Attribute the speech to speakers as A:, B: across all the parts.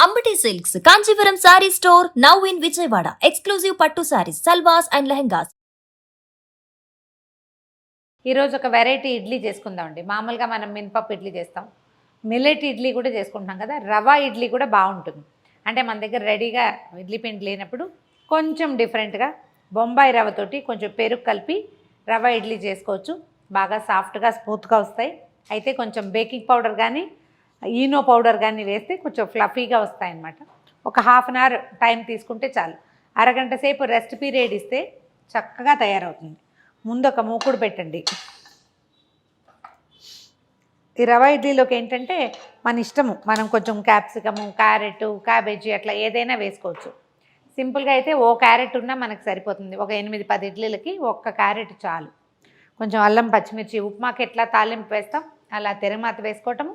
A: Ambati Silks, Kanchipuram Saree Store, now in Vijayawada. Exclusive Pattu Sarees, Salwas and Lehengas.
B: ఈరోజు ఒక variety idli చేసుకుందామండి. మామూలుగా మనం మినపప్పు ఇడ్లీ చేస్తాం, మిల్లెట్ ఇడ్లీ కూడా చేసుకుంటాం కదా. రవా ఇడ్లీ కూడా బాగుంటుంది. అంటే మన దగ్గర రెడీగా ఇడ్లీ పిండి లేనప్పుడు కొంచెం డిఫరెంట్గా బొంబాయి రవ్వతోటి కొంచెం పెరుగు కలిపి రవా ఇడ్లీ చేసుకోవచ్చు. బాగా సాఫ్ట్గా స్మూత్గా వస్తాయి. అయితే కొంచెం బేకింగ్ పౌడర్ కానీ ఈనో పౌడర్ కానీ వేస్తే కొంచెం ఫ్లఫీగా వస్తాయన్నమాట. ఒక హాఫ్ అన్ అవర్ టైం తీసుకుంటే చాలు. అరగంట సేపు రెస్ట్ పీరియడ్ ఇస్తే చక్కగా తయారవుతుంది. ముందు ఒక మూకుడు పెట్టండి. ఈ రవా ఇడ్లీలోకి ఏంటంటే మన ఇష్టము, మనం కొంచెం క్యాప్సికము, క్యారెట్, క్యాబేజీ అట్లా ఏదైనా వేసుకోవచ్చు. సింపుల్గా అయితే ఓ క్యారెట్ ఉన్నా మనకు సరిపోతుంది. ఒక 8-10 ఇడ్లీలకి ఒక్క క్యారెట్ చాలు. కొంచెం అల్లం, పచ్చిమిర్చి, ఉప్మాకి ఎట్లా తాలింపు వేస్తాం అలా తెరమాత వేసుకోవటము,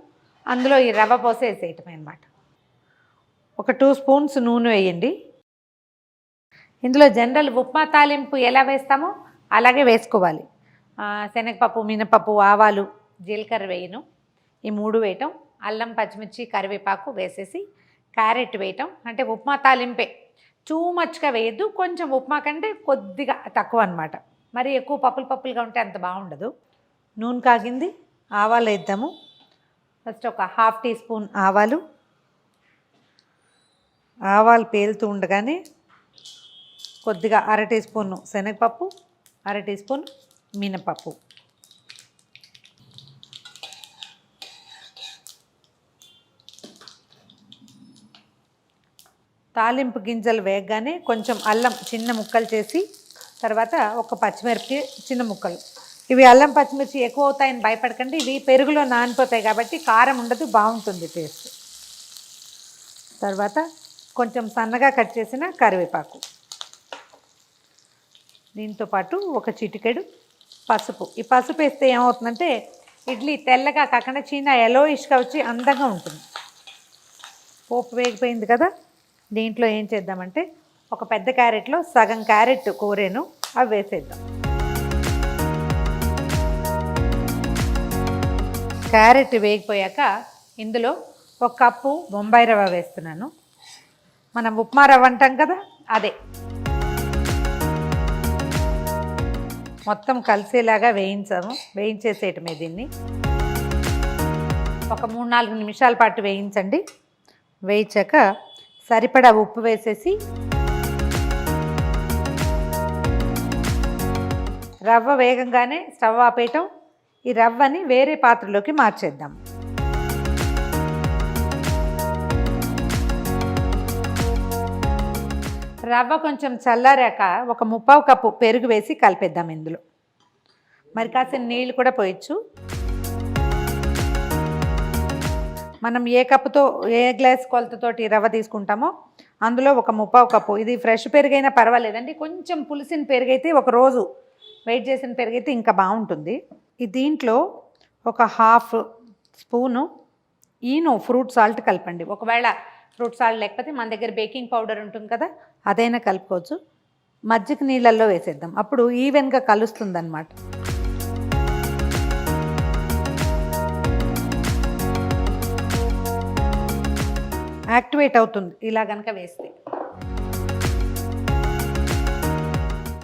B: అందులో ఈ రవ్వ పోసి వేసేయటమే అనమాట. ఒక 2 స్పూన్స్ నూనె వేయండి. ఇందులో జనరల్ ఉప్మా తాలింపు ఎలా వేస్తామో అలాగే వేసుకోవాలి. శనగపప్పు, మినపప్పు, ఆవాలు, జీలకర్ర వేయను, ఈ 3 వేయటం, అల్లం, పచ్చిమిర్చి, కరివేపాకు వేసేసి క్యారెట్ వేయటం. అంటే ఉప్మా తాలింపే, టూ మచ్గా వేయద్దు. కొంచెం ఉప్మా కంటే కొద్దిగా తక్కువ అనమాట. మరి ఎక్కువ పప్పులుగా ఉంటే అంత బాగుండదు. నూనె కాగింది, ఆవాలు వేద్దాము. ఫస్ట్ ఒక 1/2 టీ స్పూన్ ఆవాలు పేలుతూ ఉండగానే కొద్దిగా 1/2 టీ స్పూన్ శనగపప్పు, 1/2 టీ స్పూన్ మినపప్పు, తాలింపు గింజలు వేగగానే కొంచెం అల్లం చిన్న ముక్కలు చేసి, తర్వాత ఒక పచ్చిమిరపకాయ చిన్న ముక్కలు. ఇవి అల్లం పచ్చిమిర్చి ఎక్కువ అవుతాయని భయపడకండి, ఇవి పెరుగులో నానిపోతాయి కాబట్టి కారం ఉండదు, బాగుంటుంది టేస్ట్. తర్వాత కొంచెం సన్నగా కట్ చేసిన కరివేపాకు, దీంతోపాటు ఒక చిటికెడు పసుపు. ఈ పసుపు వేస్తే ఏమవుతుందంటే ఇడ్లీ తెల్లగా కాకుండా చిన్న ఎలోయిష్గా వచ్చి అందంగా ఉంటుంది. పోపు వేగిపోయింది కదా, దీంట్లో ఏం చేద్దామంటే ఒక పెద్ద క్యారెట్లో సగం క్యారెట్ కూరేను అవి వేసేద్దాం. క్యారెట్ వేగిపోయాక ఇందులో 1 కప్పు బొంబాయి రవ్వ వేస్తున్నాను. మనం ఉప్మా రవ్వ అంటాం కదా, అదే. మొత్తం కలిసేలాగా వేయించేసేయటమే దీన్ని. ఒక 3-4 నిమిషాల పాటు వేయించండి. వేయించాక సరిపడా ఉప్పు వేసేసి రవ్వ వేగంగానే స్టవ్ ఆపేయటం. ఈ రవ్వని వేరే పాత్రలోకి మార్చేద్దాం. రవ్వ కొంచెం చల్లారాక ఒక 1/4 కప్పు పెరుగు వేసి కలిపేద్దాం. ఇందులో మరి కాసిన నీళ్ళు కూడా పోయచ్చు. మనం ఏ కప్పుతో ఏ గ్లాస్ కొలతతోటి రవ్వ తీసుకుంటామో అందులో ఒక 1/4 కప్పు. ఇది ఫ్రెష్ పెరుగైనా పర్వాలేదండి, కొంచెం పులిసిన పెరుగైతే, ఒక రోజు వెయిట్ చేసిన పెరుగైతే ఇంకా బాగుంటుంది. దీంట్లో ఒక 1/2 స్పూను ఈనో ఫ్రూట్ సాల్ట్ కలపండి. ఒకవేళ ఫ్రూట్ సాల్ట్ లేకపోతే మన దగ్గర బేకింగ్ పౌడర్ ఉంటుంది కదా, అదైనా కలుపుకోవచ్చు. మజ్జిగ నీళ్ళల్లో వేసేద్దాం, అప్పుడు ఈవెన్గా కలుస్తుంది అన్నమాట. యాక్టివేట్ అవుతుంది ఇలా కనుక వేస్తే.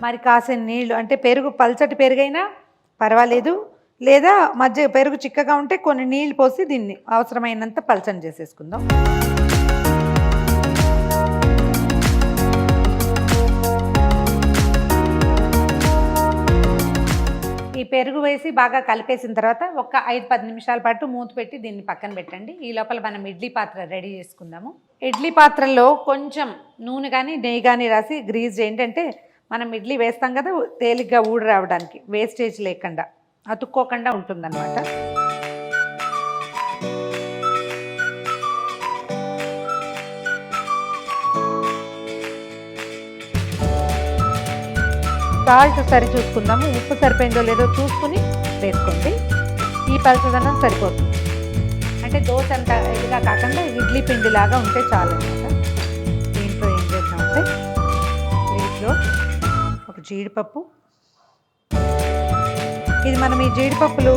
B: మరి కాసిన నీళ్ళు, అంటే పెరుగు పల్చటి పెరుగైనా పర్వాలేదు, లేదా మధ్య పెరుగు చిక్కగా ఉంటే కొన్ని నీళ్ళు పోసి దీన్ని అవసరమైనంత పల్చని చేసేసుకుందాం. ఈ పెరుగు వేసి బాగా కలిపేసిన తర్వాత ఒక 5-10 నిమిషాల పాటు మూత పెట్టి దీన్ని పక్కన పెట్టండి. ఈ లోపల మనం ఇడ్లీ పాత్ర రెడీ చేసుకుందాము. ఇడ్లీ పాత్రలో కొంచెం నూనె కానీ నెయ్యి కానీ రాసి గ్రీజ్ చేయండి. అంటే మనం ఇడ్లీ వేస్తాం కదా, తేలిగ్గా ఊడి రావడానికి, వేస్టేజ్ లేకుండా, అతుక్కోకుండా ఉంటుందన్నమాట. సాల్ట్ సరి చూసుకుందాము, ఉప్పు సరిపోయిందో లేదో చూసుకుని వేసుకోండి. ఈ పలచదనం సరిపోతుంది. అంటే దోశ అంత ఇదిగా కాకుండా ఇడ్లీ పిండిలాగా ఉంటే చాలు అనమాట. దీంట్లో ఏం చేద్దామంటే ప్లేట్లో ఒక జీడిపప్పు, ఇది మనం ఈ జీడిపప్పులు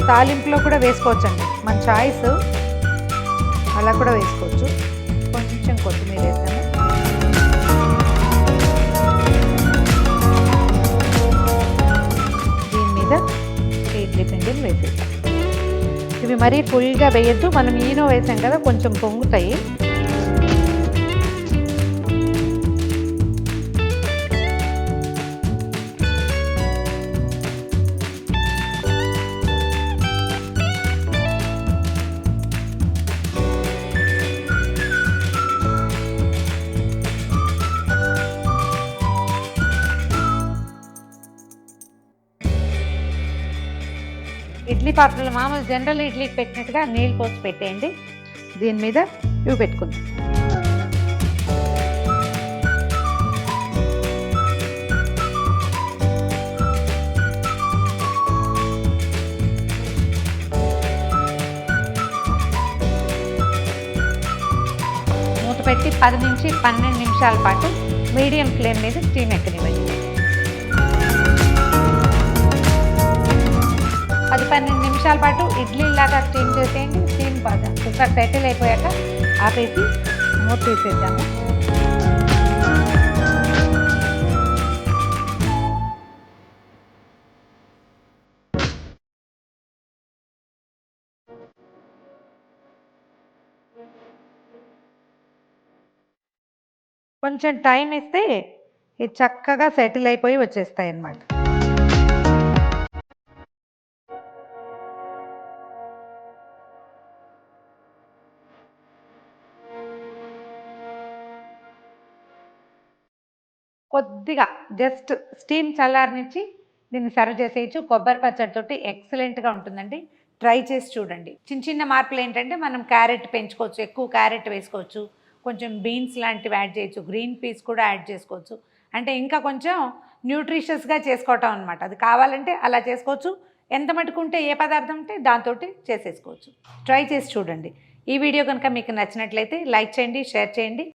B: తాలింపులో కూడా వేసుకోవచ్చండి, మన చాయిస్, అలా కూడా వేసుకోవచ్చు. కొంచెం మరీ ఫుల్గా వేయద్దు, మనం ఈనో వేసాం కదా కొంచెం పొంగుతాయి. ఇడ్లీ పాత్రలు మామూలు జనరల్ ఇడ్లీకి పెట్టినట్టుగా నీళ్ళు పోసి పెట్టేయండి. దీని మీద ఇవి పెట్టుకుందాం. మూత పెట్టి 10 నుంచి 12 నిమిషాల పాటు మీడియం ఫ్లేమ్ మీద స్టీమ్ ఎక్కనివ్వండి. 10-12 నిమిషాల పాటు ఇడ్లీలాగా స్టీమ్ చేసేయండి. స్టీమ్ కుక్కర్ సెటిల్ అయిపోయాక ఆపేసి మూత తీసేద్దాము. కొంచెం టైం ఇస్తే ఇది చక్కగా సెటిల్ అయిపోయి వచ్చేస్తాయి అన్నమాట. కొద్దిగా జస్ట్ స్టీమ్ చల్లారనిచ్చి దీన్ని సర్వ్ చేసేయచ్చు. కొబ్బరి పచ్చడితోటి ఎక్సలెంట్గా ఉంటుందండి. ట్రై చేసి చూడండి. చిన్న చిన్న మార్పులు ఏంటంటే మనం క్యారెట్ పెంచుకోవచ్చు, ఎక్కువ క్యారెట్ వేసుకోవచ్చు, కొంచెం బీన్స్ లాంటివి యాడ్ చేయొచ్చు, గ్రీన్ పీస్ కూడా యాడ్ చేసుకోవచ్చు. అంటే ఇంకా కొంచెం న్యూట్రిషియస్గా చేసుకోవటం అనమాట. అది కావాలంటే అలా చేసుకోవచ్చు. ఎంత మటుకుంటే ఏ పదార్థం ఉంటే దాంతో చేసేసుకోవచ్చు. ట్రై చేసి చూడండి. ఈ వీడియో కనుక మీకు నచ్చినట్లయితే లైక్ చేయండి, షేర్ చేయండి.